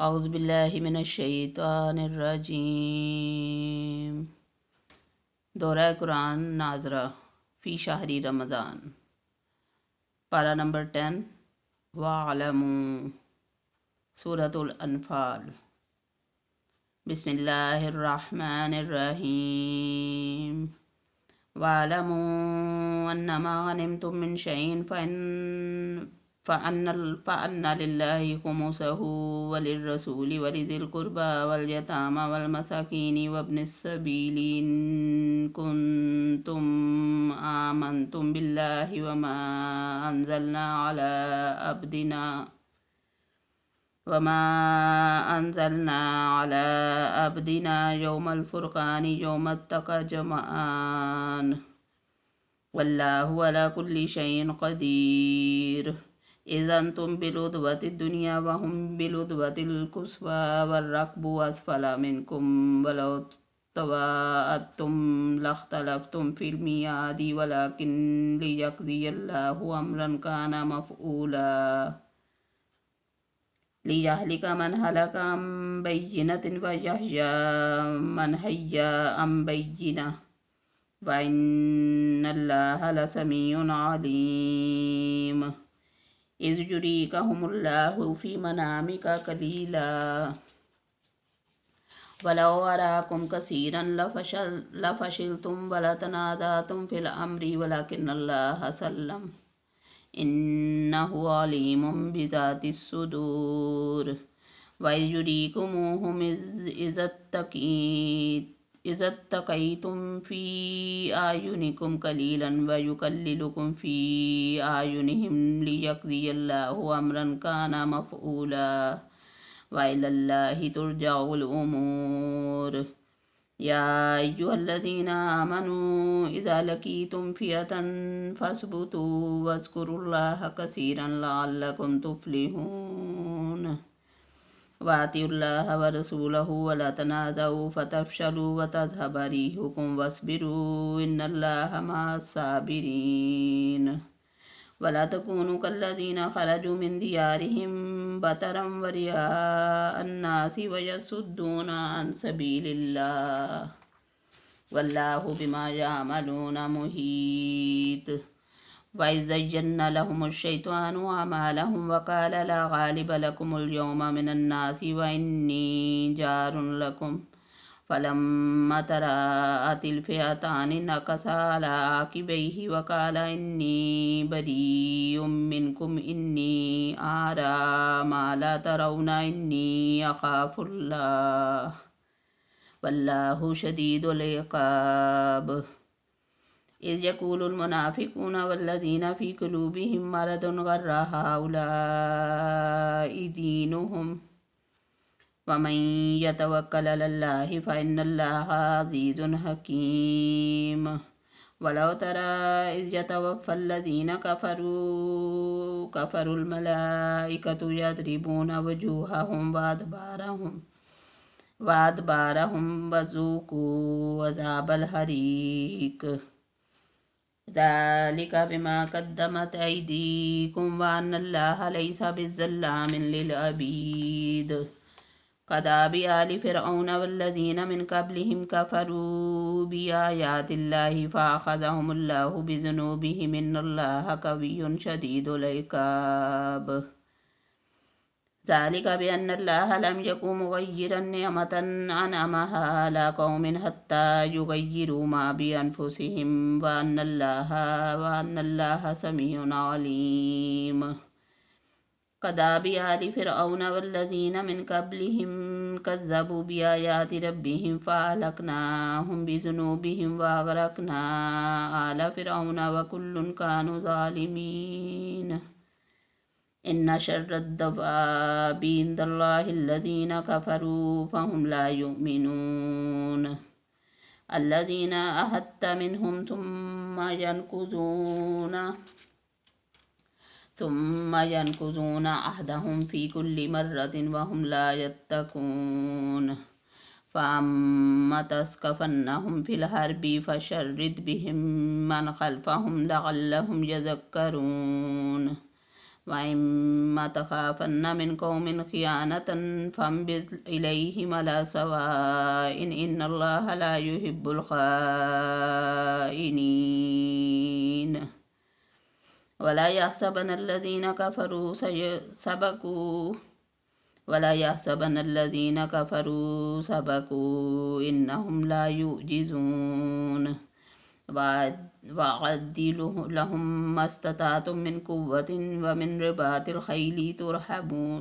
औज़ु बिल्लाहि मिनश्शैतानिर्रजीम। दौरा कुरान नाज़रा फ़ी शहरी रमज़ान, पारा नंबर 10। वालमू, सूरतुल अनफ़ाल। बिस्मिल्लाहिर्रहमानिर्रहीम। वालमू अन्नमा गनिमतुम मिन शैइन फ़अन्न लिल्लाहि खुमुसहु वलिर्रसूलि वलिज़िल क़ुर्बा वल यतामा वल मसाकीनि वब्निस सबीलि इन कुन्तुम आमनतुम बिल्लाहि वमा अंज़लना अला अब्दिना यौमल फ़ुरक़ानि यौमत तक़ल जमआन वल्लाहु अला कुल्लि शैइन क़दीर। इज़् अंतुम बिलुद्वतिद दुनिया वहुम बिलुद्वतिल क़ुस्वा वर्रक्बु अस्फ़ला मिनकुम वलौ तवाअदतुम लख्तलफ्तुम फ़िल मियादि वलाकिन लियक़ज़ियल्लाहु अम्रन कान मफ़ऊला लियहलिक मन हलक अन बय्यिनतिन व यहया मन हय्या अन बय्यिनह व इन्नल्लाह लसमीउन अलीम। इज़ युरीकहुमुल्लाहु फ़ी मनामिका क़लीला वलौ अराकुम कसीरन लफ़शिलतुम वलतनाज़अतुम फ़िल अम्रि वलकिन्नल्लाह सल्लम इन्नहु अलीमुम बिज़ातिस सुदूर। व इज़ युरीकुमूहुम इज़ अत्तक़ैतुम फ़ी आयुनिकुम क़लीलन व युक़ल्लिलुकुम फ़ी आयुनिहिम लियक़ज़ियल्लाहु अम्रन कान मफ़ऊला व इलल्लाहि तुरजअुल उमूर। या अय्युहल्लज़ीना आमनू इज़ा लक़ीतुम फ़िअतन फ़स्बुतू वज़्कुरुल्लाह कसीरन लअल्लकुम तुफ़्लिहून। वातिउल्लाह व रसूलहु वला तनाज़अू फ़तफ़शलू व तज़हब रिहुकुम वस्बिरू इन्नल्लाह मअस्साबिरीन। वला तकूनू कल्लज़ीना ख़रजू मिन दियारिहिम बतरन व रियाअ अन्नासि व यसुद्दूना अन सबीलिल्लाह वल्लाहु बिमा यअमलून मुहीत। व इज़ ज़य्यना लहुमुश्शैतानु अमालहुम व क़ाल ला गालिब लकुमुल यौम मिनन्नासि व इन्नी जारुन लकुम फ़लम्मा तराअतिल फ़िअतानि नकसा अला आक़िबैहि व क़ाल इन्नी बरीउम मिनकुम इन्नी अरा मा ला तरौना इन्नी अख़ाफ़ुल्लाह वल्लाहु शदीदुल इक़ाब। इज़ यक़ूलुल मुनाफ़िक़ून वल्लज़ीना फ़ी क़ुलूबिहिम मरदुन ग़र्र हाउलाइ दीनुहुम वमन यतवक्कल अलल्लाहि फ़इन्नल्लाहा अज़ीज़ुन हकीम। वलौ तरा इज़ यतवफ़्फ़ल्लज़ीना कफ़रुल मलाइकतु यज़रिबून वजूहहुम वअदबारहुम वज़ूक़ू अज़ाबल हरीक़ ज़ालिक बिमा क़द्दमत अयदीकुम व अन्नल्लाहा लैसा बिज़्ज़ल्लामिन लिल अबीद। कदाबि आलि फ़िरऔन वल्लज़ीन मिन क़ब्लिहिम कफ़रू बिआयातिल्लाहि फ़अख़ज़हुमुल्लाहु बिज़ुनूबिहिम इन्नल्लाह क़विय्युन शदीदुल इक़ाब। ज़ालिक बिअन्नल्लाह लम यकुन मुग़य्यिरन निअमतन अनअमहा अला क़ौमिन हत्ता युग़य्यिरू मा बिअन्फ़ुसिहिम व अन्नल्लाह समीउन अलीम। कदाबि आलि फ़िरऔन वल्लज़ीन मिन क़ब्लिहिम कज़्ज़बू बिआयाति रब्बिहिम फ़अहलकनाहुम बिज़ुनूबिहिम व अग़रक़ना आल फ़िरऔन व कुल्लुन कानू ज़ालिमीन। इन्न शर्रद दवाबि इंदल्लाहिल्लज़ीना कफ़रू फ़हुम ला युमिनून। अल्लज़ीना अहत्त मिनहुम सुम्मा यनकुज़ून अहदहुम फ़ी कुल्लि मर्रतिन वहुम ला यत्तक़ून। फ़अम्मा तस्क़फ़न्नहुम फ़िल हर्बि फ़शर्रिद बिहिम मन ख़ल्फ़हुम लअल्लहुम यज़क्करून। وإما تخافن من قوم خيانة فانبذ إليهم على سواء إن الله لا يحب الخائنين ولا يحسبن الذين كفروا سبقوا إنهم لا يعجزون وأعدوا لهم ما استطعتم من قوة ومن رباط الخيل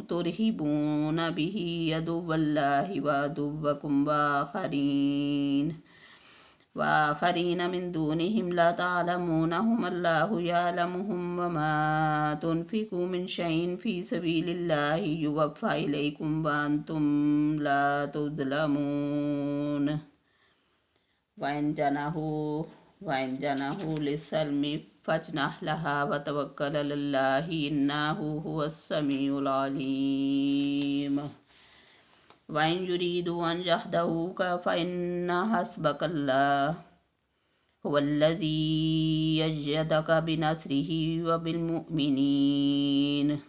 ترهبون به عدو الله وعدوكم وآخرين من دونهم لا تعلمونهم الله يعلمهم وما تنفقوا من شيء في سبيل الله يوفى إليكم وأنتم لا تظلمون وإن جنحوا للسلم فاجنح لها وتوكل على الله إنه هو السميع العليم وإن يريدوا أن يهدوك فإن حسبك الله هو الذي أيدك بنصره وبالمؤمنين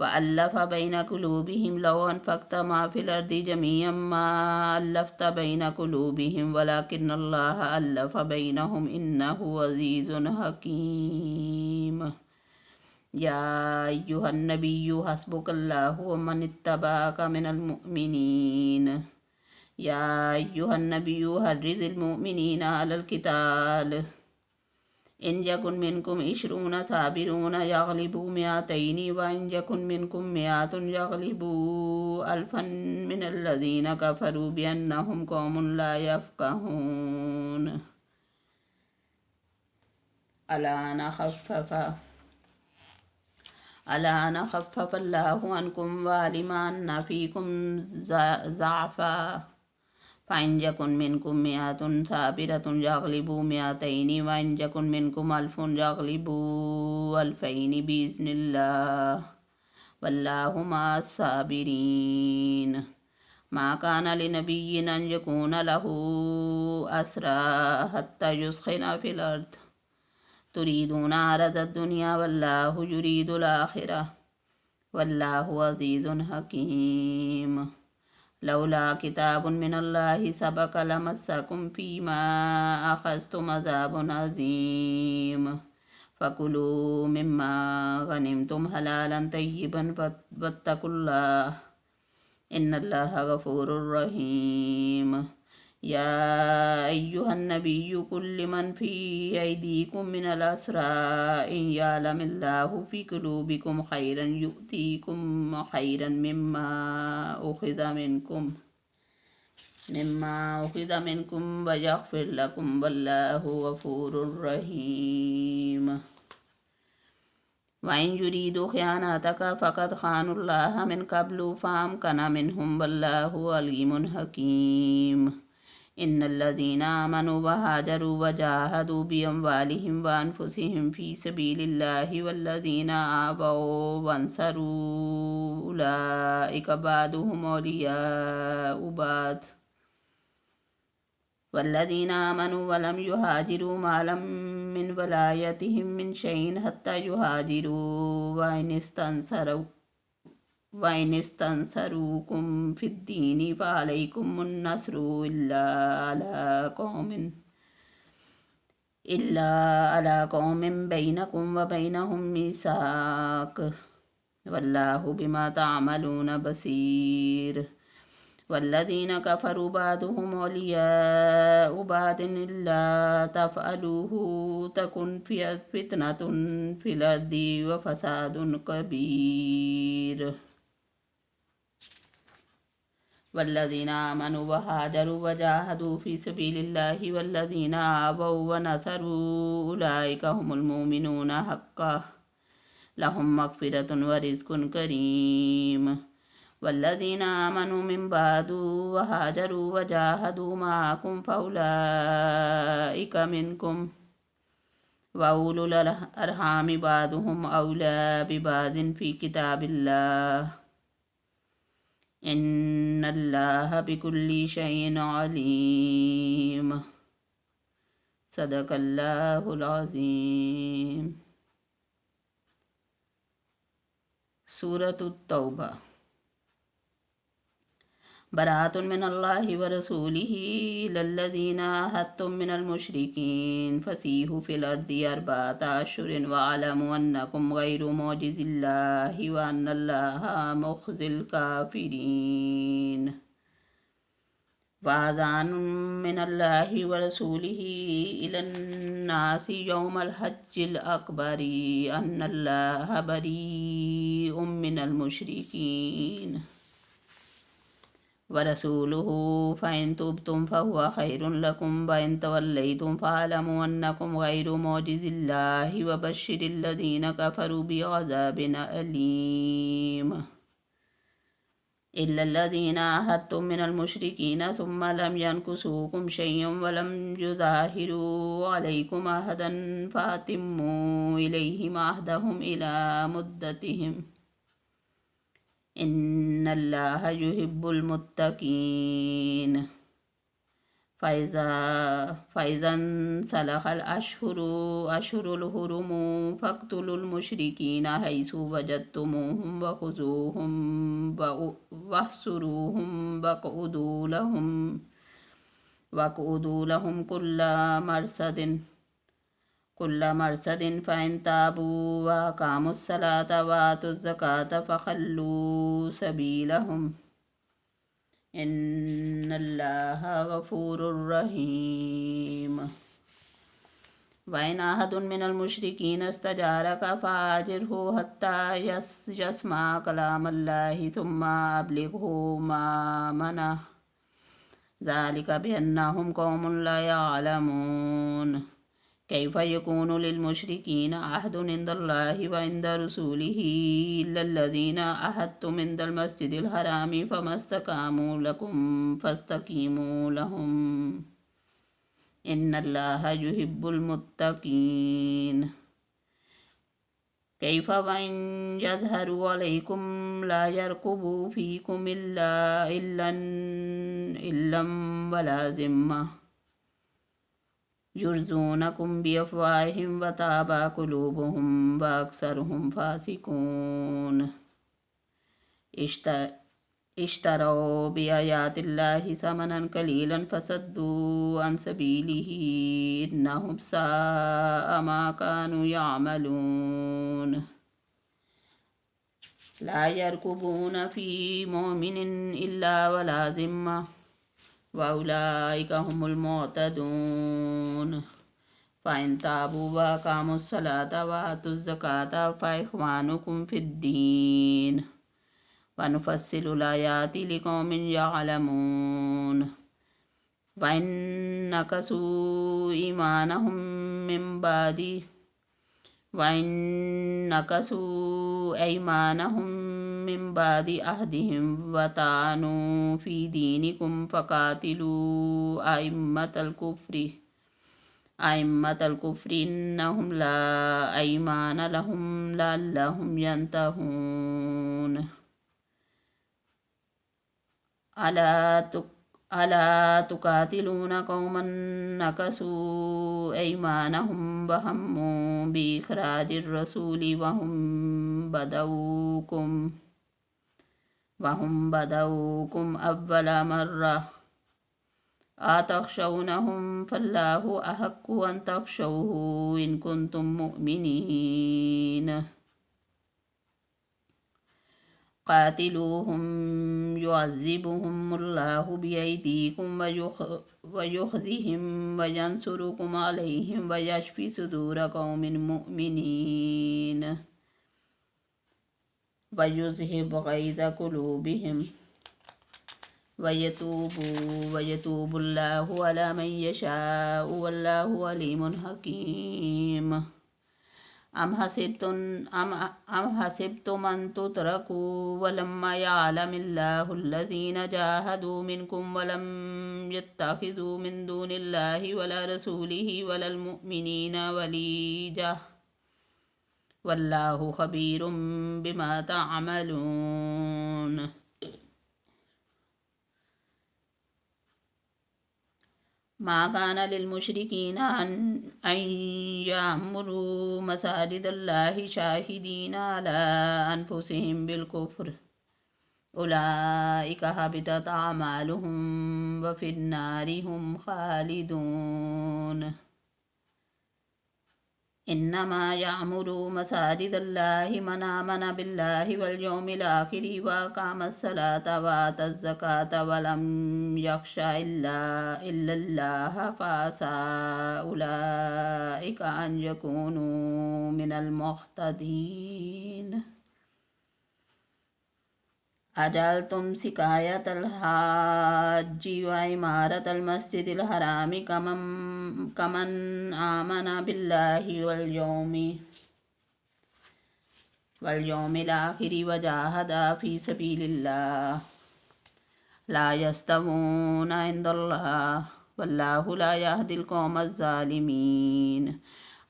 وألف بين قلوبهم لو أنفقت ما في الأرض جميعا ما ألفت بين قلوبهم ولكن الله ألف بينهم إنه عزيز حكيم يا أيها النبي حسبك الله ومن اتبعك من المؤمنين يا أيها النبي حرض المؤمنين على القتال إن يكن منكم 20 صابرون يغلبوا 200 وإن يكن منكم 100 يغلبوا 1000 من الذين كفروا بأنهم قوم لا يفقهون ألا خفف الله عنكم وعلم أن فيكم ضعفا فإن يكن منكم 100 صابرة يغلبوا 200 وإن يكن منكم 1000 يغلبوا 2000 بإذن الله والله مع الصابرين ما كان لنبي أن يكون له أسرى حتى يسخن في الأرض تريدون عرض الدنيا والله يريد الآخرة والله عزيز حكيم لولا كتاب من الله سبق لمسكم فيما أخذتم عذاب عظيم فكلوا مما غنمتم حلالا طيبا واتقوا الله إن الله غفور رحيم يا أيها النبي قل لمن في أيديكم من الأسرى إن يعلم الله في قلوبكم خيرا يؤتيكم خيرا مما أخذ منكم ويغفر لكم والله غفور رحيم وإن يريدوا خيانتك فقد خانوا الله من قبل فأمكن منهم والله عليم حكيم إن الذين آمنوا وهاجروا وجاهدوا بأموالهم وأنفسهم في سبيل الله والذين آووا وانصروا أولئك بعضهم أولياء بعض والذين آمنوا ولم يهاجروا ما لم من ولايتهم من شيء حتى يهاجروا وإن استنصروكم في الدين فعليكم النصر إلا على قوم بينكم وبينهم ميثاق والله بما تعملون بصير والذين كفروا بعضهم أولياء بعض إلا تفعلوه تكن فتنة في الأرض وفساد كبير والذين آمنوا وهاجروا وجاهدوا في سبيل الله والذين آووا ونصروا أولئك هم المؤمنون حقا لهم مغفرة ورزق كريم والذين آمنوا من بعد وهاجروا وجاهدوا معكم فأولئك منكم وأولو الأرحام بعضهم أولى ببعض في كتاب الله إن الله بكل شيء عليم صدق الله العظيم. सूरत तौबा। बराअतुन मिनल्लाहि व रसूलिही इलल्लज़ीना अहद्तुम मिनल मुशरिकीन फसीहु फिल अर्दि अर्बअता अश्हुरिन वअलमु अन्नकुम गैरु मुअजिज़िल्लाहि व अन्नल्लाहा मुख़्ज़िल काफ़िरीन। वअज़ानुम मिनल्लाहि व रसूलिही इलन्नासि यौमल हज्जिल अकबरि अन्नल्लाहा बरीउम मिनल मुशरिकीन वरसूलुहु फ़इन तुब्तुम फ़हुव खैरुन लकुम व इन तवल्लैतुम फ़अलमु अन्नकुम गैरु मुअजिज़िल्लाहि व बश्शिरिल्लज़ीना कफ़रू बिअज़ाबिन अलीम। इल्लल्लज़ीना अहद्तुम मिनल मुशरिकीन सुम्मा लम यनकुसूकुम शय'अन व लम युज़ाहिरू अलैकुम अहदन फ़अतिम्मू इलैहिम अहदहुम इला मुद्दतिहिम इन्नल्लाहा युहिब्बुल मुत्तकीन। फ़इज़न सलखल अश्हुरुल हुरुम फ़क़्तुलुल मुशरिकीना हैसु वजदतुमूहुम वख़ुज़ूहुम वह्सुरूहुम वक़उदू लहुम कुल्ला मरसदिन फ़इन ताबू व अक़ामुस्सलाता व आतुज़्ज़काता फ़ख़ल्लू सबीलहुम इन्नल्लाहा गफ़ूरुर रहीम। वइन अहदुन मिनल मुशरिकीन इस्तजारक फ़अजिरहु हत्ता यस्मा कलामल्लाहि सुम्मा अब्लिग़हु मअमनह ज़ालिका बिअन्नहुम क़ौमुन ला यअलमून। कैफ़ यकूनु लिल मुशरिकीन अहदुन इंदल्लाहि व इंद रसूलिही इल्लल्लज़ीना अहद्तुम इंदल मस्जिदिल हरामि फ़मस्तक़ामू लकुम फ़स्तक़ीमू लहुम इन्नल्लाहा युहिब्बुल मुत्तक़ीन। कैफ़ वइन यज़हरु अलैकुम ला यरक़ुबू फ़ीकुम इल्लन वला ज़िम्मा युरज़ूनकुम बिअफ़वाहिहिम व ताबा क़ुलूबुहुम व अक्सरुहुम फ़ासिक़ून। इश्तरौ बिआयातिल्लाहि समनन क़लीलन फ़सद्दू अन सबीलिही इन्नहुम साअ मा कानू यअमलून। ला यरक़ुबून फ़ी मुमिनिन इल्ला वला ज़िम्मा व उलाइका हुमुल मुअतदून। फ़इन ताबू व अक़ामुस्सलाता व आतुज़्ज़काता फ़इख़्वानुकुम फ़िद्दीन व नुफ़स्सिलुल आयाति लिक़ौमिन यअलमून। वइन नकसू ऐमानहुम मिन बादि अहदिहिम व ताअनू फ़ी दीनिकुम फ़क़ातिलू अइम्मतल कुफ़्रि इन्नहुम ला ऐमान लहुम लअल्लहुम यंतहून। अला तुक़ातिलून क़ौमन नकसू ऐमानहुम व हम्मू बिइख़राजिर रसूलि वहुम बदऊकुम अव्वल मर्रा अतख़शौनहुम फ़ल्लाहु अहक्कु अन तख़शौहु इन कुन्तुम मुअ्मिनीन। क़ातिलूहुम युअज़्ज़िबहुमुल्लाहु बिअयदीकुम व युख़ज़िहिम व यंसुरुकुम अलैहिम व यश्फ़ि सुदूर क़ौमिन मुअ्मिनीन व युज़हिब ग़ैज़ क़ुलूबिहिम व यतूबुल्लाहु अला मन यशाअ वल्लाहु अलीमुन हकीम। अम हसिब्तुम अन तुतरकू वलम्मा यअलमिल्लाहुल्लज़ीना जाहदू मिनकुम वलम यत्तख़िज़ू मिन दूनिल्लाहि वला रसूलिही वलल मुअ्मिनीना वलीजा वल्लाहु ख़बीरुम बिमा तअमलून। मा कान लिलमुश्रिकीन अन यअमुरू मसाजिदल्लाहि शाहिदीन अला अनफुसिहिम बिलकुफ्र उलाइका हबितत अमालुहुम व फिन्नारि हुम खालिदून। इन्नमा यामुरू मसाजिदल्लाहि मन आमन बिल्लाहि वल यौमिल आखिरि व अक़ामस्सलाता व आतज़्ज़काता व लम यख्शा इल्लल्लाह फअसा उलाइका अन यकूनू मिनल मुह्तदीन। अजअल्तुम सिकायतल हाज्जि व इमारतल मस्जिदिल हरामि कमन आमन बिल्लाहि वल यौमिल आखिरि व जाहदा फी सबीलिल्लाह ला यस्तवूना इंदल्लाह वल्लाहु ला यहदिल कौमज़ ज़ालिमीन।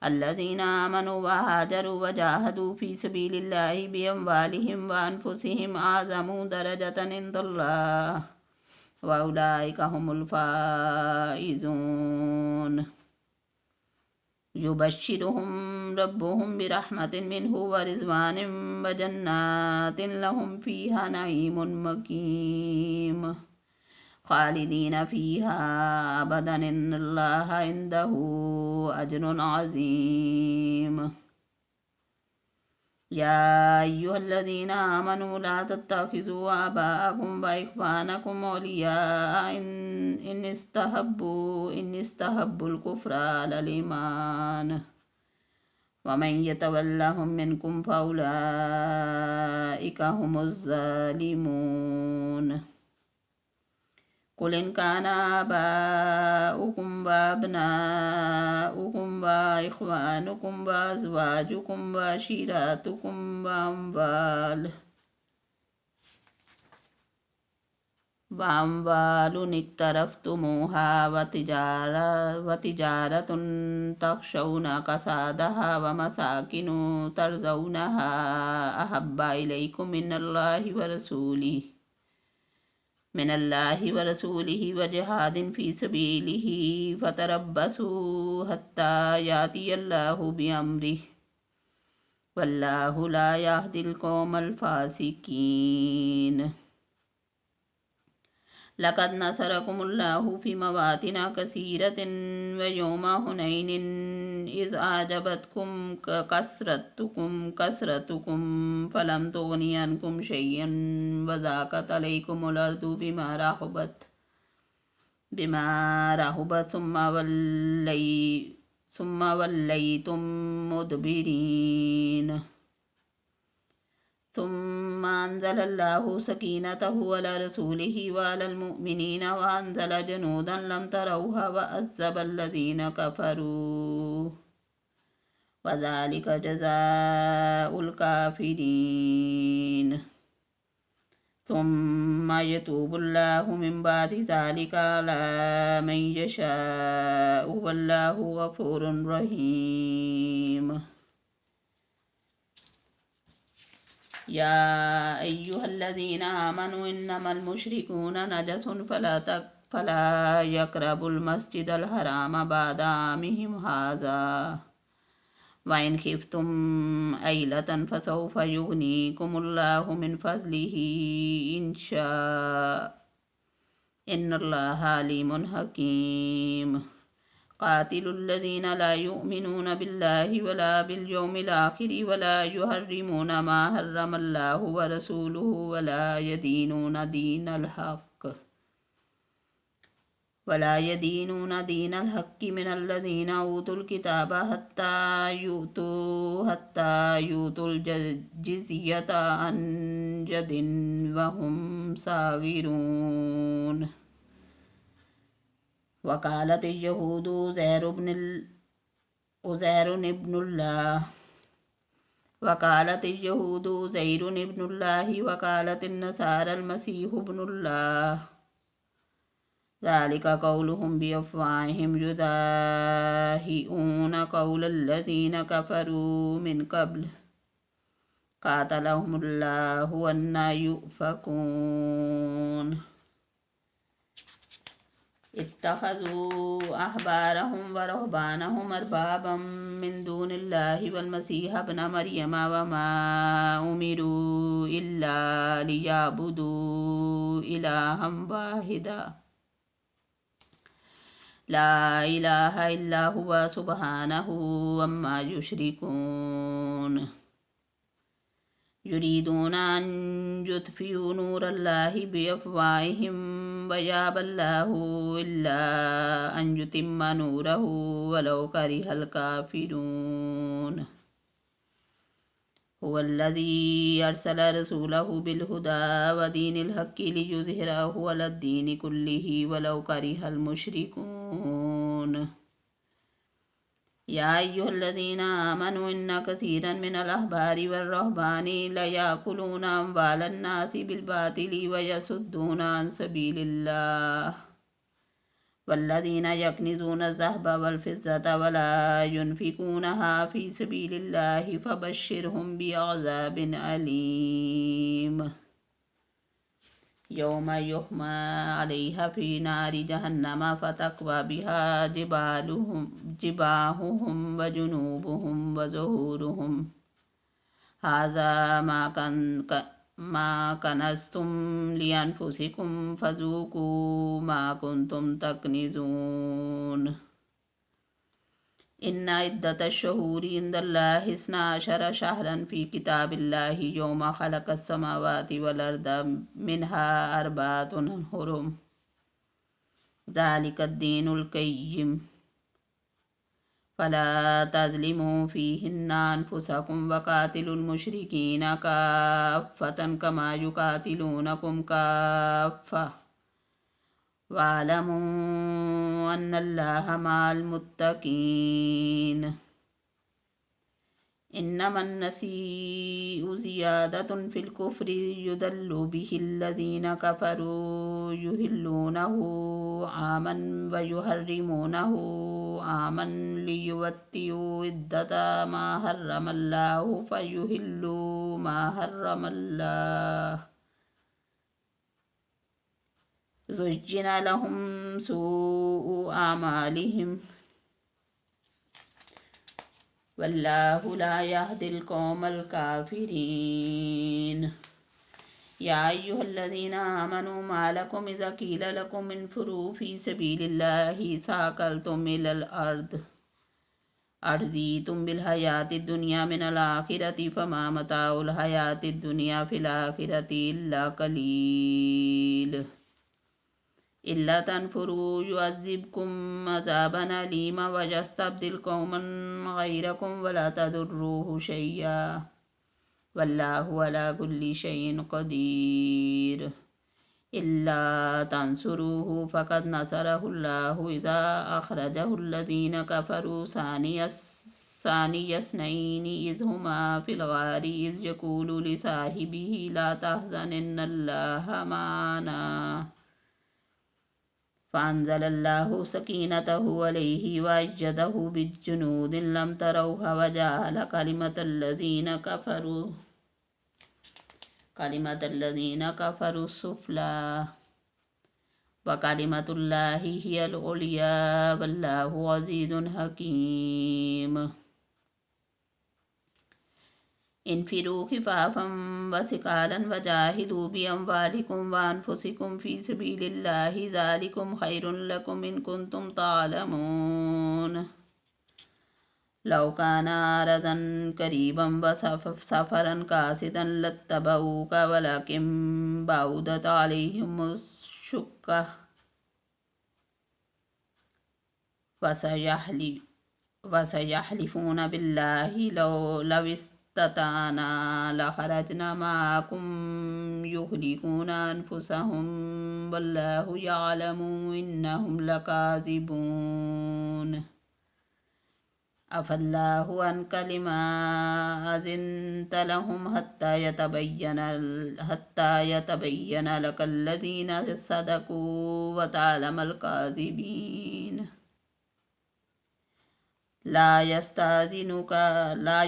अल्लज़ीना आमनू व हाजरू व जाहदू फी सबीलिल्लाहि बिअम्वालिहिम व अनफुसिहिम आज़मू दरजतन इंदल्लाह व उलाइका हुमुल फ़ाइज़ून। युबश्शिरुहुम रब्बुहुम बिरहमतिन मिन्हु व रिज़वानिन व जन्नातिन लहुम फ़ीहा नईमुन मुक़ीम खालिदीन फ़ीहा अबदन इन्नल्लाह इंदहु अज्रुन अज़ीम। या अय्युहल्लज़ीना आमनू ला तत्तखिज़ू आबाअकुम व इख्वानकुम औलियाअ इन इस्तहब्बुल कुफ्र अलल ईमान वमन यतवल्लहुम मिनकुम फउलाइका हुमुज़ ज़ालिमून। कुल इन काना आबाउकुम व अबनाउकुम व इख्वानुकुम व अज़वाजुकुम व अशीरातुकुम व अम्वालुन इक़्तरफ़्तुमूहा व तिजारतुन तख़शौना कसादहा व मसाकिनु तर्ज़ौनहा अहब्बा इलैकुम मिनल्लाहि व रसूलिहि व जिहादिन फ़ी सबीलिहि फ़तरब्बसू हत्ता यातियल्लाहु बिअम्रिहि वल्लाहु ला यहदिल कौमल फ़ासिकीन। लक़द नसरकुमुल्लाहु फ़ी मवातिन कसीरतिन व यौम हुनैनिन इज़ अअजबतकुम कसरतुकुम फ़लम तुग़नि अन्कुम शैअन व ज़ाक़त अलैकुमुल अर्दु बिमा रहुबत सुम्मा वल्लैतुम मुदबिरीन। सुम्मा अंज़लल्लाहु सकीनतहु अला रसूलिहि व अलल मुअ्मिनीन व अंज़ल जुनूदन लम तरौहा व अज़्ज़बल्लज़ीन कफ़रू व ज़ालिका जज़ाउल काफ़िरीन। सुम्मा यतूबुल्लाहु मिन बादि ज़ालिका अला मन यशाअ वल्लाहु गफ़ूरुर रहीम। या अय्युहल्लज़ीना आमनू इन्नमल मुश्रिकूना नजसुन फला यक़रबुल मस्जिदल हराम बअद आमिहिम हाज़ा व इन खिफ़्तुम ऐलतन फ़सौफ़ युग़नीकुमुल्लाहु मिन फ़ज़लिहि इंशाअ इन्नल्लाह अलीमुन हकीम। क़ातिलुल्लज़ीना ला युमिनून बिल्लाहि वला बिल यौमिल आखिरि वला युहर्रिमून मा हर्रमल्लाहु व रसूलुहु वला यदीनून दीनल हक़्क़ि मिनल्लज़ीना ऊतुल किताब हत्ता यूतुल जिज़्यता अन यदिन व हुम सागिरून। वक़ालत यहूदु उज़ैरुन इब्नुल्लाहि वक़ालत नसारल मसीहु इब्नुल्लाह ज़ालिका क़ौलुहुम बिअफ़वाहिहिम युदाहिऊन क़ौलल्लज़ीना कफ़रू मिन क़ब्ल क़ातलहुमुल्लाहु अन्ना युफ़कून। इत्तखज़ू अहबारहुम व रहबानहुम अरबाबम मिन दूनिल्लाहि वल मसीह इब्न मरियम वमा उमिरू इल्ला लियअबुदू इलाहम वाहिदा ला इलाहा इल्ला हुवा सुब्हानहु अम्मा युश्रिकून युरीदूना अन युत्फिऊ नूरल्लाहि बिअफ़वाहिहिम वयाबल्लाहु इल्ला अन युतिम्मा नूरहु वलौ करिहल काफ़िरून हुवल्लज़ी अरसल रसूलहु बिलहुदा व दीनिल हक्की लियुज़हिरहु अलद्दीनि कुल्लिहि वलौ करिहल मुश्रिकून या अय्युहल्लज़ीना आमनू इन्ना कसीरन मिनल अहबारि वर्रहबानि लयाकुलूना अम्वालन नासि बिलबातिलि व यसुद्दूना अन सबीलिल्लाह वल्लज़ीना यक्निज़ूना अज़्ज़हब वल्फ़िज़्ज़ता वला युनफ़िक़ूनहा फ़ी सबीलिल्लाहि फ़बश्शिरहुम बिअज़ाबिन अलीम यौम युहमा अलैहा फ़ी नारि जहन्नम फ़तक्वा बिहा जिबाहुहुम व जुनूबुहुम व ज़ुहूरुहुम हाज़ा मा कनज़्तुम लिअन्फ़ुसिकुम फ़ज़ूक़ू मा कुन्तुम तकनिज़ून इन्ना इद्दतश्शुहूरि इंदल्लाहि इस्ना अशरा शहरन फ़ी किताबिल्लाहि यौमा खलक़स समावाति वल अर्द मिन्हा अर्बाअतुन हुरुम ज़ालिकद्दीनुल क़य्यिम फ़ला तज़लिमू फ़ीहिन्ना अनफ़ुसकुम वक़ातिलुल मुश्रिकीना काफ़्फ़तन कमा युक़ातिलूनकुम काफ़्फ़ा वालमू अन्नल्लाहा मअल मुत्तक़ीन इन्नमन्नसीउ ज़ियादतुन फ़िल कुफ़्रि युदल्लु बिहिल्लज़ीना कफ़रू युहिल्लूनहु आमन व युहर्रिमूनहु आमन लियुवत्तिउ इद्दता मा हर्रमल्लाहु फ़युहिल्लू मा हर्रमल्लाह ज़ुय्यिना लहुम सूउ आमालिहिम वल्लाहु ला यहदिल कौमल काफ़िरीन या अय्युहल्लज़ीना आमनू मा लकुम इज़ा क़ील लकुम इन्फ़िरू फ़ी सबीलिल्लाहि साक़लतुम इलल अर्ज़ीतुम बिल हयातिद दुनिया मिनल आखिरति फ़मा मताउल हयातिद दुनिया फ़िल आखिरति इल्ला क़लील इल्ला तनफ़ुरू युअज़्ज़िबकुम अज़ाबन अलीमा व यस्तब्दिल कौमन ग़ैरकुम वला तदुर्रूहु शैय्या वल्लाहु अला कुल्लि शैइन क़दीर इल्ला तंसुरूहु फ़क़द नसरहुल्लाहु इज़ा अख़रजहुल्लज़ीना कफ़रू सानियस्नैनि इज़ हुमा फ़िल ग़ारि इज़ यक़ूलु लिसाहिबिही ला तहज़न इन्नल्लाहा मअना फ़अंज़लल्लाहु सकीनतहु अलैहि व अय्यदहु बिजुनूदिन लम तरौहा व जअल कलिमतल्लज़ीना कफ़रू सुफ़ला व कलिमतुल्लाहि हियल उलिया वल्लाहु अज़ीज़ुन हकीम इन्फ़िरू खिफ़ाफ़न व सिक़ालन व जाहिदू बिअम्वालिकुम व अनफ़ुसिकुम फ़ी सबीलिल्लाहि ज़ालिकुम खैरुन लकुम इन कुन्तुम तालमून लौ काना अरज़न क़रीबन व सफ़रन क़ासिदन लत्तबऊक वलकिन बऊदत अलैहिमुश शुक्का वसयहलिफ़ून बिल्लाहि लौ इस्तताअना लख़रजना मअकुम युहलिकून अनफ़ुसहुम वल्लाहु यअलमु इन्नहुम लकाज़िबून अफ़ल्लाहु अन्का लिमा अज़िनत लहुम हत्ता यतबय्यन लकल्लज़ीना सदक़ू व तअलमल काज़िबीन لا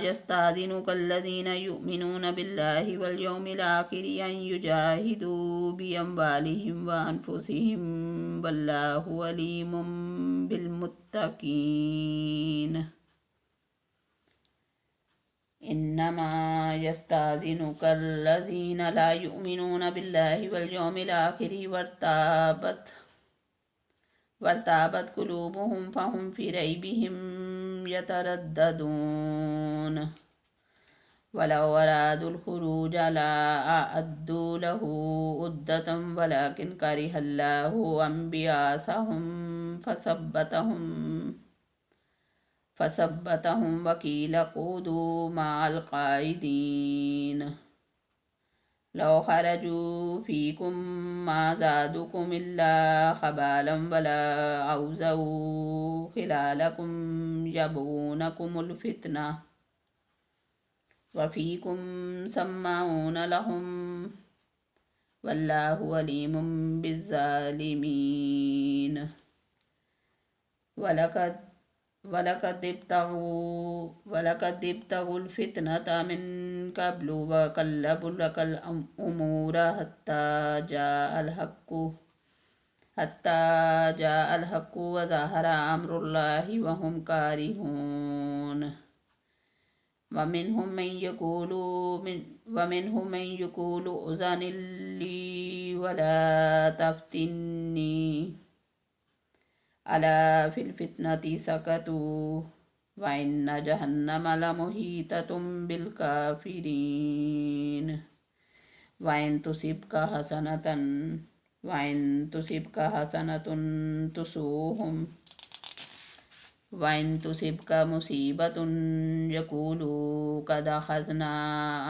يستأذنك الذين يؤمنون بالله واليوم الآخر أن يجاهدوا بأموالهم وأنفسهم والله عليم بالمتقين. إنما يستأذنك الذين لا يؤمنون بالله واليوم الآخر وارتابت قلوبهم فهم في ريبهم يترددون. ولو أرادوا الخروج لأعدوا له عدة ولكن كره الله أنبياءهم فثبتهم وقيل اقعدوا مع القاعدين. لو خرجوا فيكم ما زادوكم إلا خبالا ولا أوزوا خلالكم يبغونكم الفتنة وفيكم سماعون لهم والله عليم بالظالمين. ولقد ابتغوا الفتنة من قبل وقلبوا لك الأمور حتى جاء الحق وظهر أمر الله وهم كارهون. ومنهم من يقول أذن لي ولا تفتني ألا في الفتنة سكتوا وإن جهنم لمحيطة بالكافرين. وإن تصبك حسنة تسوهم وإن تصبك مصيبة يقولوا قد أخذنا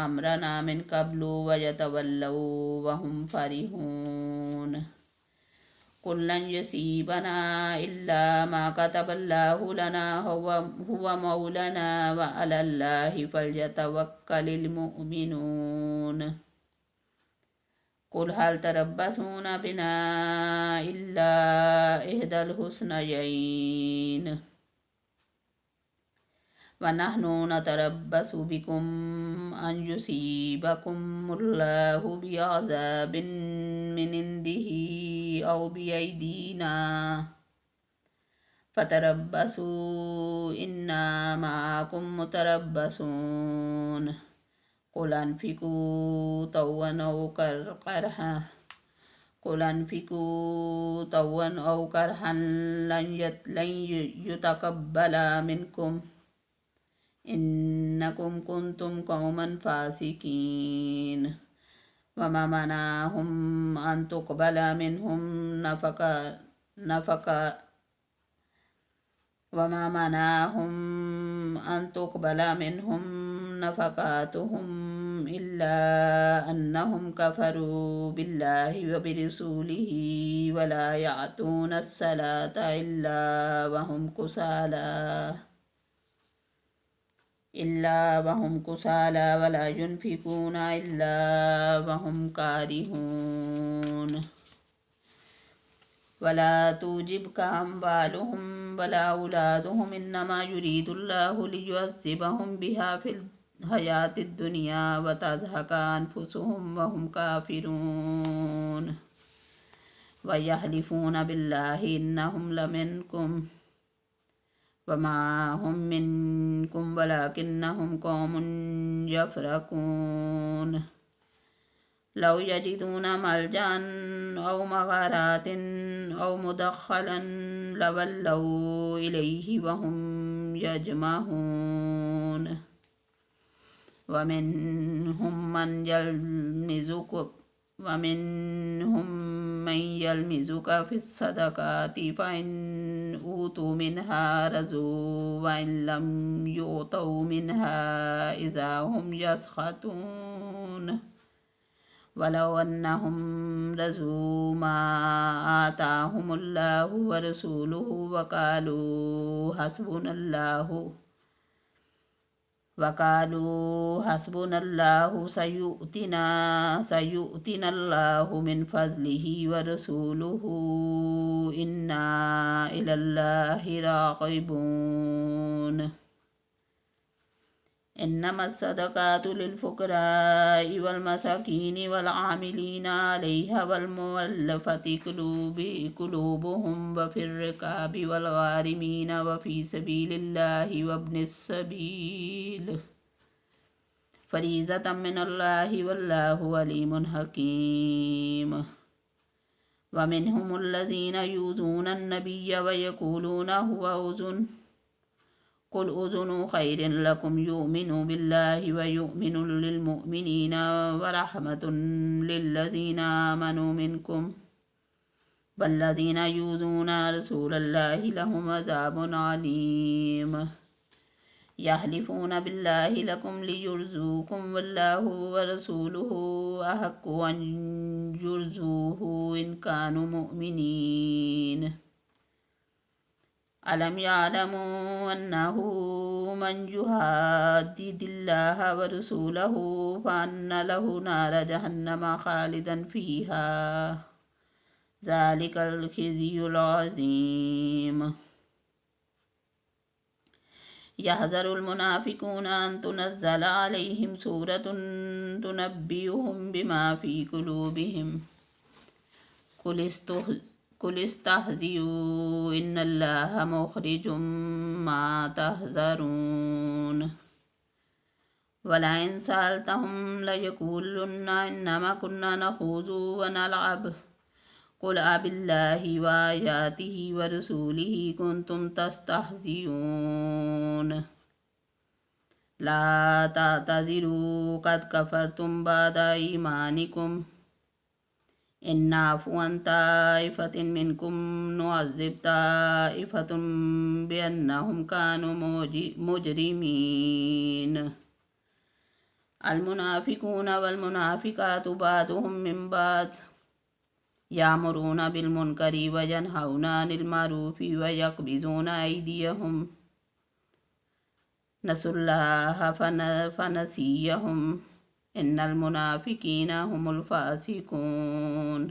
أمرنا من قبل ويتولوا وهم فرحون. قل لن يصيبنا إلا ما كتب الله لنا هو مولانا وعلى الله فليتوكل المؤمنون. قل هل تربصون بنا إلا إحدى الحسنيين ونحن نتربص بكم أن يصيبكم الله بعذاب من عنده أو بأيدينا فتربصوا إنا معكم متربصون. قل أنفقوا طوعا أو كرها لن يتقبل منكم إنكم كنتم قوما فاسقين. وما منعهم أن تقبل منهم نفقاتهم إلا أنهم كفروا بالله وبرسوله ولا يأتون الصلاة إلا وهم كسالى ولا ينفقون إلا وهم كارهون. ولا تعجبك أموالهم ولا أولادهم إنما يريد الله ليعذبهم بها في الحياة الدنيا وتزهق أنفسهم وهم كافرون. ويحلفون بالله إنهم لمنكم وما هم منكم ولكنهم قوم يفرقون. لو يجدون ملجأ أو مغارات أو مدخلا لولوا إليه وهم يجمعون. ومنهم من يلمزك في الصدقات فإن أوتوا منها رضوا وإن لم يؤتوا منها إذا هم يسخطون. ولو أنهم رضوا ما آتاهم الله ورسوله وقالوا वकालू हस्बुनल्लाहु सयुअतिनल्लाहु मिन फज़लिही व रसूलुहु इन्ना इलल्लाहि राग़िबून। इन्नमस्सदक़ातु लिलफ़ुक़राइ वल्मसाकीनि वल्आमिलीना अलैहा वल्मुअल्लफ़ति क़ुलूबुहुम वफ़िर्रिक़ाबि वल्ग़ारिमीन वफ़ी सबीलिल्लाहि वब्निस्सबील फ़रीज़तम मिनल्लाहि वल्लाहु अलीमुन हकीम। वमिन्हुमुल्लज़ीना यूज़ूना अन्नबिय्य वयक़ूलूना हुवा उज़ुन कुल उज़ुनु खैरिन लकुम युमिनु बिल्लाहि व युमिनु लिलमुमिनीन व रहमतुन लिल्लज़ीना आमनु मिनकुम वल्लज़ीना यूज़ूना रसूलल्लाहि लहुम अज़ाबुन अलीम। यहलिफून बिल्लाहि लकुम लियुर्ज़ूकुम वल्लाहु व रसूलुहु अहक्कु अन युर्ज़ूहु इन कानु मुमिनीन। अलम यालमू अन्नहु मन युहाद्दिदिल्लाह व रसूलहु फअन्न लहु नार जहन्नम खालिदन फीहा ज़ालिकल खिज़्युल अज़ीम। यहज़रुल मुनाफ़िक़ूना अन तुनज़्ज़ल अलैहिम सूरतुन तुनब्बिउहुम बिमा फ़ी क़ुलूबिहिम कुल इस्तहज़िऊ इन्नल्लाहा मुख़रिजुम मा तहज़रून। वलइन सअल्तहुम लयक़ूलुन्ना इन्नमा कुन्ना नख़ूज़ु व नलअब कुल अबिल्लाहि व आयातिहि व रसूलिहि कुन्तुम तस्तहज़िऊन। ला तअतज़िरू क़द कफ़रतुम बअद ईमानिकुम इन नअफ़ु अन ताइफ़तिन मिनकुम नुअज़्ज़िब ताइफ़तम बिअन्नहुम कानू मुजरिमीन। अल मुनाफ़िक़ून वल मुनाफ़िक़ातु बअदुहुम मिन बअद यामुरूना बिल मुनकरि व यनहौना अनिल मारूफ़ि व यक़बिज़ूना अयदियहुम नसुल्लाह फनसियहुम इन्नल मुनाफ़िक़ीना हुमुल फ़ासिक़ून।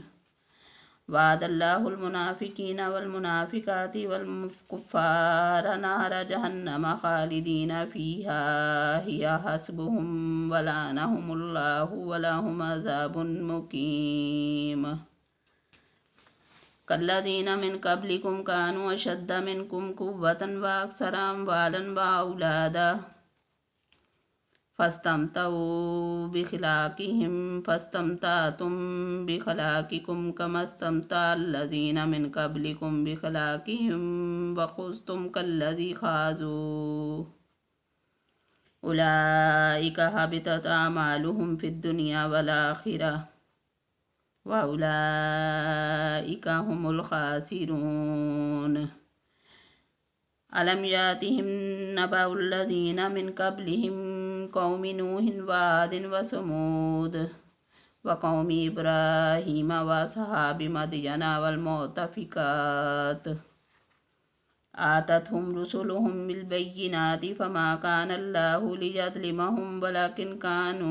वअदल्लाहुल मुनाफ़िक़ीना वल मुनाफ़िक़ाति वल कुफ़्फ़ार नार जहन्नम ख़ालिदीन फ़ीहा हिया हस्बुहुम व लअनहुमुल्लाहु व लहुम अज़ाबुन मुक़ीम। कल्लज़ीना मिन क़ब्लिकुम कानू अशद्द मिनकुम क़ुव्वतन व अक्सर अम्वालन व औलादा फ़स्तमतऊ फ़स्तमतअतुम बिख़लाक़िकुम कमस्तमतअल्लज़ीना मिन क़ब्लिकुम बिख़लाक़िहिम व ख़ुज़्तुम कल्लज़ी ख़ाज़ू उलाइका हबितत अमालुहुम फ़िद्दुनिया वल आख़िरह व उलाइका हुमुल ख़ासिरून। अलम यातिहिम नबउल्लज़ीना मिन क़ब्लिहिम क़ौमि नूहिन व आदिन व समूद व क़ौमि इब्राहीम व अस्हाबि मदयन वल मुअतफ़िकात आततहुम रुसुलुहुम बिल बय्यिनाति फमा कान अल्लाहु लियज़लिमहुम वलकिन कानू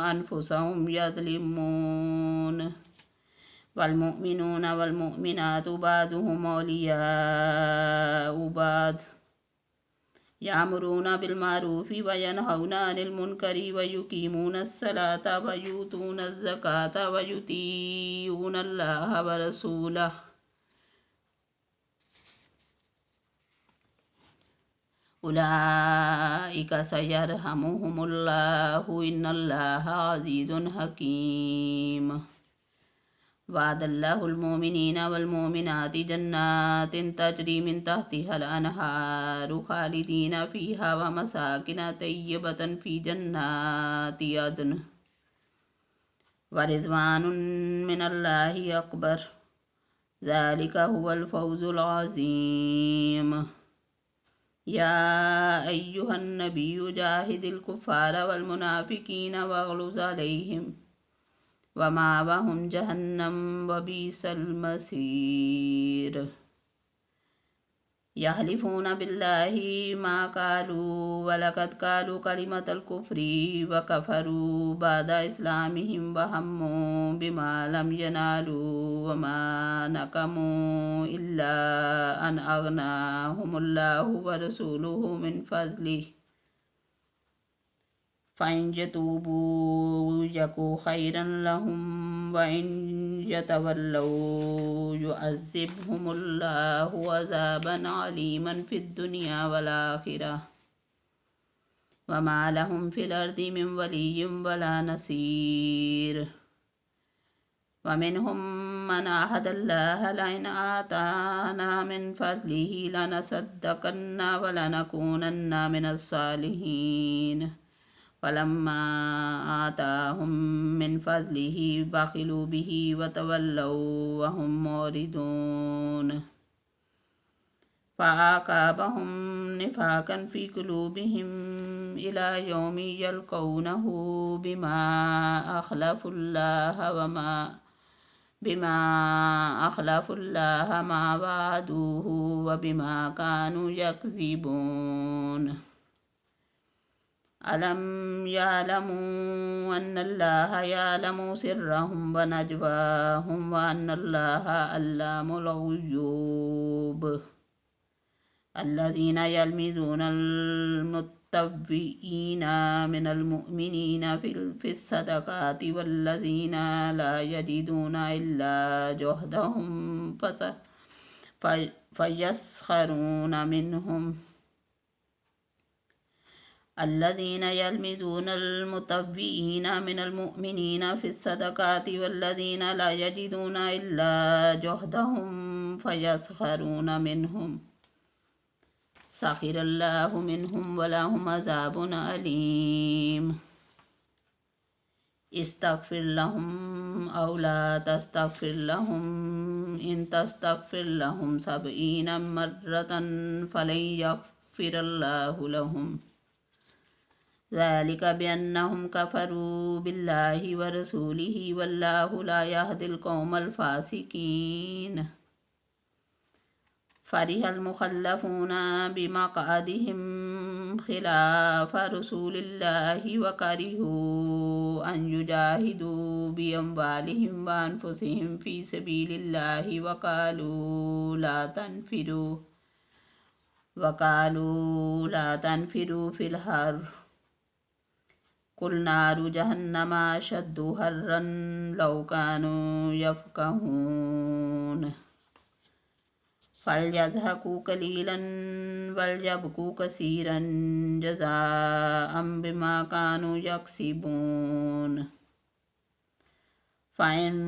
अनफुसहुम यज़लिमून। वल्मुमिनून वल्मुमिनातु बअदुहुम औलियाउ बअद यामुरूना बिल मारूफ़ि व यनहौना अनिल मुनकरि व युक़ीमूनस्सलाता व यूतूनज़्ज़काता व युतीऊनल्लाह व रसूलह उलाइका सयरहमुहुमुल्लाहु इन्नल्लाहा अज़ीज़ुन हकीम। वअदल्लाहुल मुमिनीना वल मुमिनाति जन्नातिन तजरी मिन तहतिहल अनहारु खालिदीना फ़ीहा व मसाकिन तय्यबतन फ़ी जन्नाति अदन व रिज़वानुन मिनल्लाहि अकबर ज़ालिका हुवल फ़ौज़ुल अज़ीम। या अय्युहन नबिय्यु जाहिदिल कुफ़्फ़ार वल मुनाफ़िक़ीन वग़्लुज़ अलैहिम व मावहुम जहन्नम व बिसल मसीर। यहलिफून बिल्लाहि मा कालू वलकद कालू कलिमतल कुफ्री वकफरू बादा इस्लामिहिम वहम्मू बिमा लम यनालू वमा नकमू इल्ला अन अगनाहुमुल्लाहु व रसूलुहु मिन फज़लिहि फ़इन यतूबू यकु खैरन लहुम व इन यतवल्लौ युअज़्ज़िबहुमुल्लाहु अज़ाबन अलीमन फ़िद्दुनिया वल आखिरह वमा लहुम फ़िल अर्दि मिन वलिय्यिन वला नसीर वमिनहुम मन अहदल्लाह लइन आताना मिन फ़ज़लिहि लनसद्दक़न्ना वलनकूनन्ना मिनस सालिहीन फलम्मा आताहुम मिन फ़ज़लिहि बख़िलू बिही वतवल्लौ वहुम मुरिदून फ़अक़ाबहुम निफ़ाक़न फ़ी क़ुलूबिहिम इला यौमि यल्क़ौनहु बिमा अख़लफ़ुल्लाह मा वअदूहु व बिमा कानू यकज़िबून अलम यालमू अन्नल्लाह यालमु सिर्रहुम व नजवाहुम व अन्नल्लाह अल्लामुल ग़ुयूब अल्लज़ीना यल्मिज़ूनल मुत्तव्विईना मिनल मुअ्मिनीना फ़िस्सदक़ाति वल्लज़ीना ला यजिदूना इल्ला जुहदहुम फ़यस्ख़रूना मिनहुम अल्लज़ीना यल्मिज़ूनल मुत्तव्विईना मिनल मुअ्मिनीना फ़िस्सदक़ाति वल्लज़ीना ला यजिदूना इल्ला जुहदहुम फ़यस्ख़रूना मिनहुम सख़िरल्लाहु मिनहुम वलहुम अज़ाबुन अलीम इस्तग़फ़िर लहुम औ ला तस्तग़फ़िर लहुम इन तस्तग़फ़िर लहुम सबईना मर्रतन फ़लन यग़फ़िरल्लाहु लहुम ज़ालिका बिअन्नहुम कफ़रू बिल्लाहि व रसूलिहि वल्लाहु ला यहदिल क़ौमल फ़ासिक़ीन फ़रिहल मुख़ल्लफ़ूना बिमक़अदिहिम ख़िलाफ़ रसूलिल्लाहि व करिहू अन युजाहिदू बिअम्वालिहिम व अनफ़ुसिहिम फ़ी सबीलिल्लाहि व क़ालू ला तन्फ़िरू फ़िल हर्र कुल नारु जहन्नमा अशद्दु हर्रन लौ कानू यफ़क़हून फ़लयज़्हकू क़लीलन वलयबकू कसीरन जज़ाअम बिमा कानू यक्सिबून फ़इन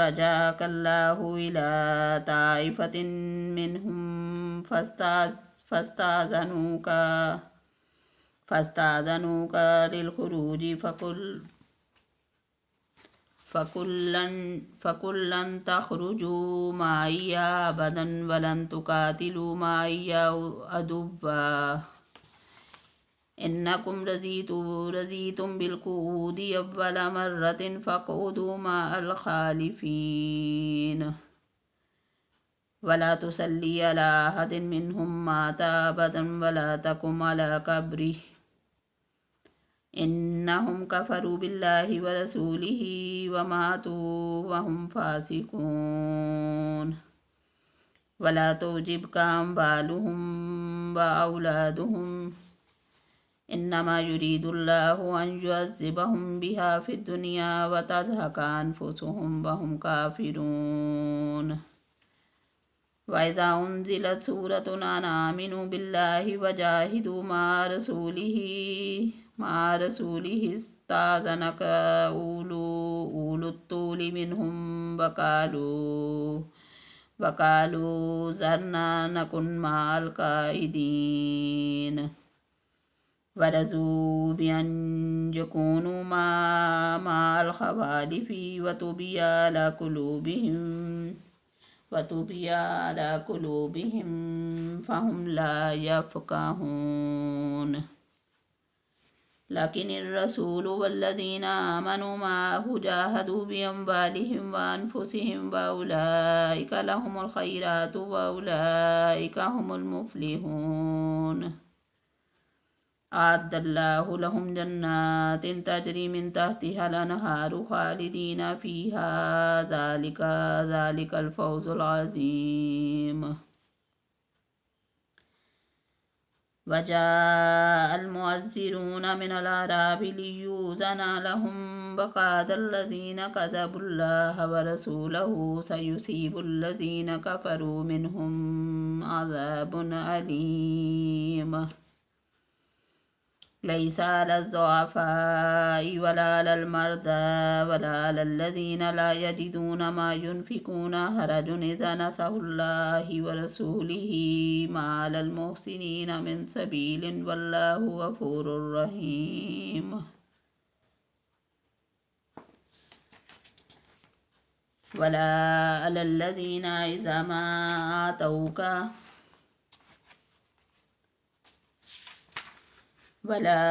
रजअकल्लाहु इला ताइफ़तिन मिनहुम फ़स्ताज़नूका लिलख़ुरूज फ़कुल्लन तख़रुजू माइया अबदन वलन तुक़ातिलू माइया अदुव्वा इन्नकुम रज़ीतुम बिलक़ुऊदि अव्वल मर्रतिन फ़क़उदू मअल ख़ालिफ़ीन वला तुसल्ली अला अहदिन मिनहुम माता अबदन वला तक़ुम अला क़ब्रिहि इन्नहुम कफ़रू बिल्लाहि व रसूलिहि व मातू वहुम फ़ासिक़ून वला तुअजिबका अम्वालुहुम व औलादुहुम इन्नमा युरीदुल्लाहु अन युअज़्ज़िबहुम बिहा फ़िद्दुनिया व तज़हक़ अन्फ़ुसुहुम व हुम काफ़िरून वइज़ा उन्ज़िलत सूरतुन अन आमिनू बिल्लाहि व जाहिदू मा रसूलिहि इस्ताज़नक उलुत्तूलि मिनहुम वक़ालू ज़रना नकुन मअल क़ाइदीन वरज़ू बिअन यकूनू मअल ख़वालिफ़ि वतुबिया अला क़ुलूबिहिम फ़हुम ला यफ़क़हून। لكن الرسول والذين آمنوا معه جاهدوا بأموالهم وأنفسهم وأولئك لهم الخيرات وأولئك هم المفلحون. أعد الله لهم جنات تجري من تحتها الأنهار خالدين فيها ذلك الفوز العظيم. وجاء المؤذرون من الأعراب ليؤذن لهم وقال الذين كذبوا الله ورسوله سيصيب الذين كفروا منهم عذاب أليم. ليس على الضعفاء ولا على المرضى ولا على الذين لا يجدون ما ينفقون حرج إذا نصحوا الله ورسوله ما على المحسنين من سبيل والله غفور رحيم. ولا على الذين إذا ما آتوك ولا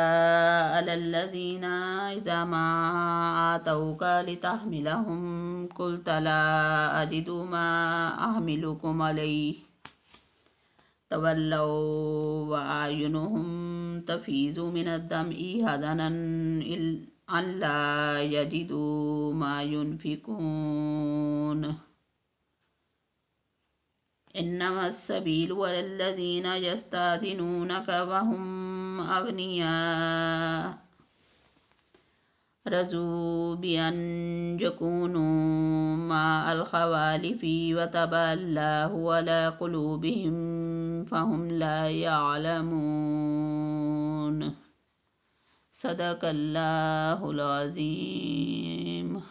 على الذين إذا ما آتوك لتحملهم قلت لا أجد ما أحملكم عليه تولوا وأعينهم تفيض من الدمع حزنا أن لا يجدوا ما ينفقون. إنما السبيل على الذين يستأذنونك وهم أغنياء رضوا بأن يكونوا مع الخوالف وطبع الله على قلوبهم فهم لا يعلمون. صدق الله العظيم.